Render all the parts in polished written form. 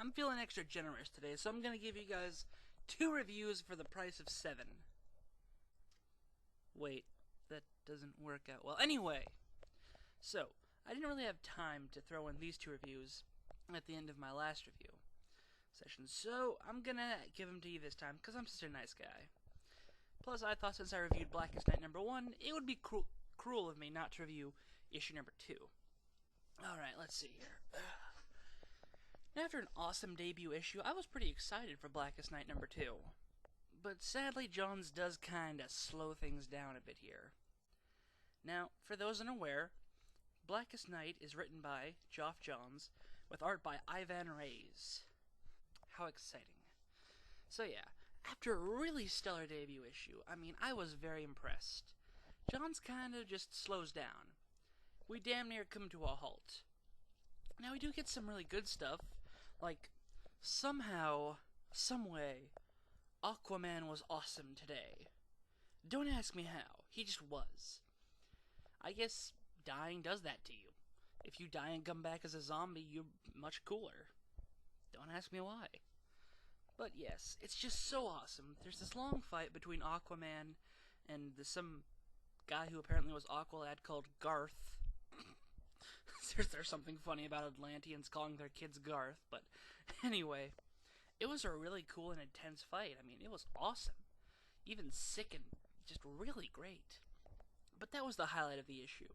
I'm feeling extra generous today, so I'm going to give you guys 2 reviews for the price of 7. Wait, that doesn't work out well. Anyway, so, I didn't really have time to throw in these 2 reviews at the end of my last review session, so I'm going to give them to you this time, because I'm such a nice guy. Plus, I thought since I reviewed Blackest Night #1, it would be cruel of me not to review issue #2. Alright, let's see here. After an awesome debut issue, I was pretty excited for Blackest Night #2. But sadly, Johns does kinda slow things down a bit here. Now, for those unaware, Blackest Night is written by Geoff Johns, with art by Ivan Reis. How exciting. So yeah, after a really stellar debut issue, I was very impressed. Johns kinda just slows down. We damn near come to a halt. Now we do get some really good stuff, like, somehow, someway, Aquaman was awesome today. Don't ask me how, he just was. I guess dying does that to you. If you die and come back as a zombie, you're much cooler. Don't ask me why. But yes, it's just so awesome. There's this long fight between Aquaman and some guy who apparently was Aqualad called Garth. There's something funny about Atlanteans calling their kids Garth, but anyway, it was a really cool and intense fight. It was awesome. Even sick and just really great. But that was the highlight of the issue.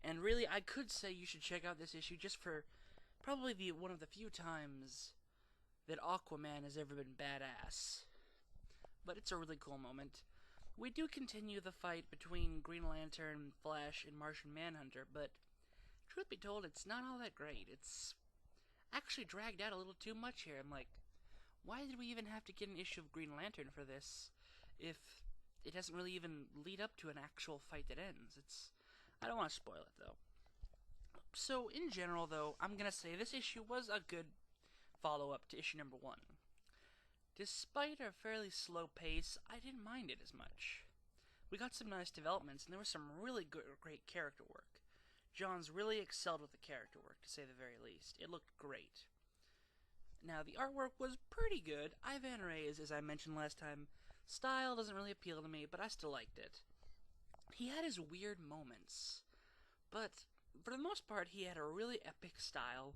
And really, I could say you should check out this issue just for probably one of the few times that Aquaman has ever been badass. But it's a really cool moment. We do continue the fight between Green Lantern, Flash, and Martian Manhunter, but truth be told, it's not all that great. It's actually dragged out a little too much here. I'm like, why did we even have to get an issue of Green Lantern for this if it doesn't really even lead up to an actual fight that ends? I don't want to spoil it, though. So, in general, though, I'm going to say this issue was a good follow-up to issue #1. Despite a fairly slow pace, I didn't mind it as much. We got some nice developments, and there was some really great character work. Johns really excelled with the character work, to say the very least. It looked great. Now, the artwork was pretty good. Ivan Reis, as I mentioned last time, style doesn't really appeal to me, but I still liked it. He had his weird moments, but for the most part, he had a really epic style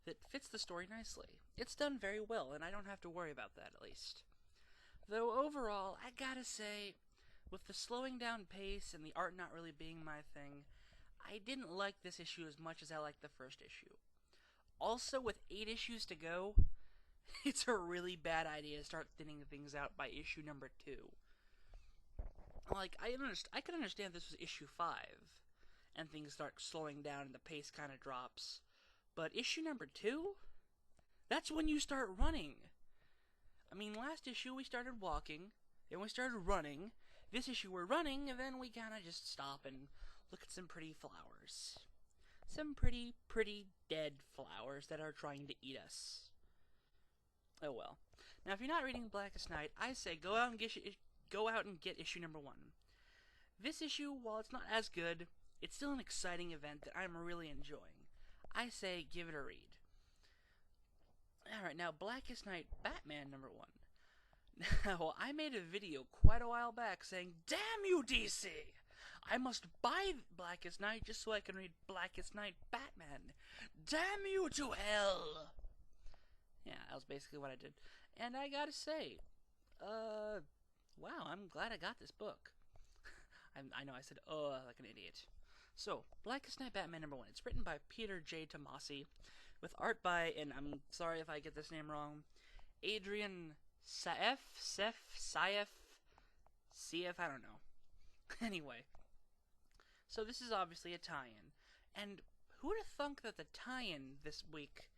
that fits the story nicely. It's done very well, and I don't have to worry about that, at least. Though, overall, I gotta say, with the slowing down pace and the art not really being my thing, I didn't like this issue as much as I liked the first issue. Also, with 8 issues to go, it's a really bad idea to start thinning things out by issue #2. Like, I could understand if this was issue 5, and things start slowing down and the pace kind of drops. But issue #2? That's when you start running. Last issue we started walking, then we started running. This issue we're running, and then we kind of just stop and look at some pretty flowers. Some pretty dead flowers that are trying to eat us. Oh well. Now, if you're not reading Blackest Night, I say go out and get issue #1. This issue, while it's not as good, it's still an exciting event that I'm really enjoying. I say give it a read. Alright, now Blackest Night Batman #1. Now, I made a video quite a while back saying, "Damn you, DC! I must buy Blackest Night just so I can read Blackest Night Batman. Damn you to hell!" Yeah, that was basically what I did. And I gotta say, wow, I'm glad I got this book. I know I said, like an idiot. So, Blackest Night Batman #1. It's written by Peter J. Tomasi, with art by, and I'm sorry if I get this name wrong, Adrian Saef, I don't know. Anyway, so this is obviously a tie-in, and who would have thunk that the tie-in this week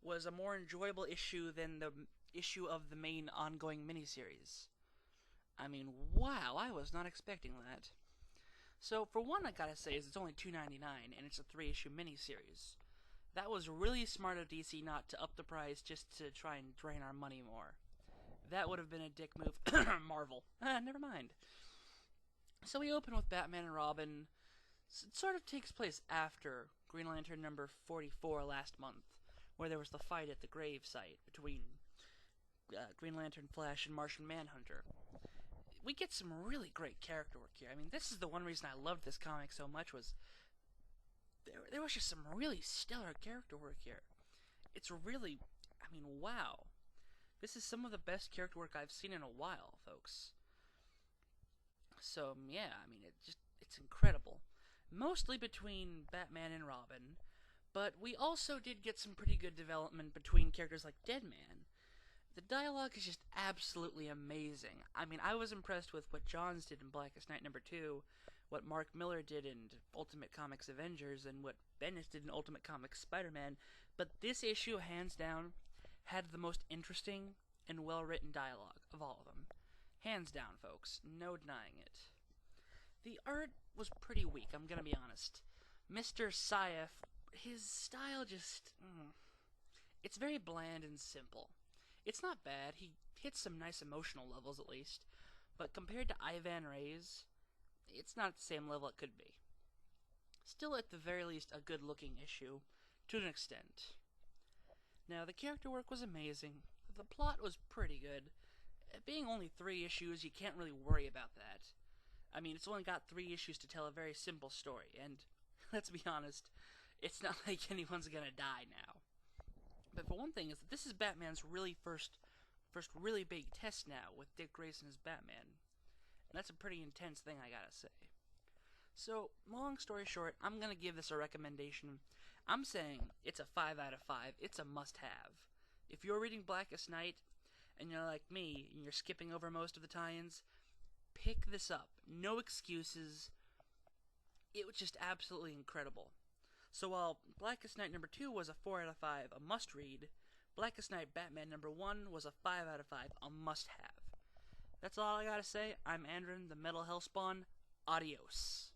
was a more enjoyable issue than the issue of the main ongoing miniseries? Wow, I was not expecting that. So, for one, I gotta say, it's only $2.99, and it's a 3-issue miniseries. That was really smart of DC not to up the price just to try and drain our money more. That would have been a dick move. Marvel. Never mind. So we open with Batman and Robin. It sort of takes place after Green Lantern #44 last month, where there was the fight at the grave site between Green Lantern, Flash, and Martian Manhunter. We get some really great character work here. I mean, this is the one reason I loved this comic so much, was there was just some really stellar character work here. It's really, I mean, wow. This is some of the best character work I've seen in a while, folks. So, yeah, I mean, it's incredible. Mostly between Batman and Robin, but we also did get some pretty good development between characters like Deadman. The dialogue is just absolutely amazing. I mean, I was impressed with what Johns did in Blackest Night #2, what Mark Millar did in Ultimate Comics Avengers, and what Bendis did in Ultimate Comics Spider-Man, but this issue, hands down, had the most interesting and well-written dialogue of all of them. Hands down, folks. No denying it. The art was pretty weak, I'm gonna be honest. Mr. Saef, his style just... it's very bland and simple. It's not bad, he hits some nice emotional levels at least, but compared to Ivan Reis, it's not at the same level it could be. Still, at the very least, a good-looking issue, to an extent. Now, the character work was amazing, the plot was pretty good. Being only 3 issues, you can't really worry about that. I mean, it's only got 3 issues to tell a very simple story, and, let's be honest, it's not like anyone's gonna die now. But for one thing, is that this is Batman's first really big test now, with Dick Grayson as Batman. And that's a pretty intense thing, I gotta say. So, long story short, I'm gonna give this a recommendation. I'm saying it's a 5 out of 5. It's a must-have. If you're reading Blackest Night, and you're like me, and you're skipping over most of the tie-ins, pick this up. No excuses. It was just absolutely incredible. So while Blackest Night #2 was a 4 out of 5, a must-read, Blackest Night Batman #1 was a 5 out of 5, a must-have. That's all I gotta say. I'm Andrin, the Metal Hellspawn. Adios.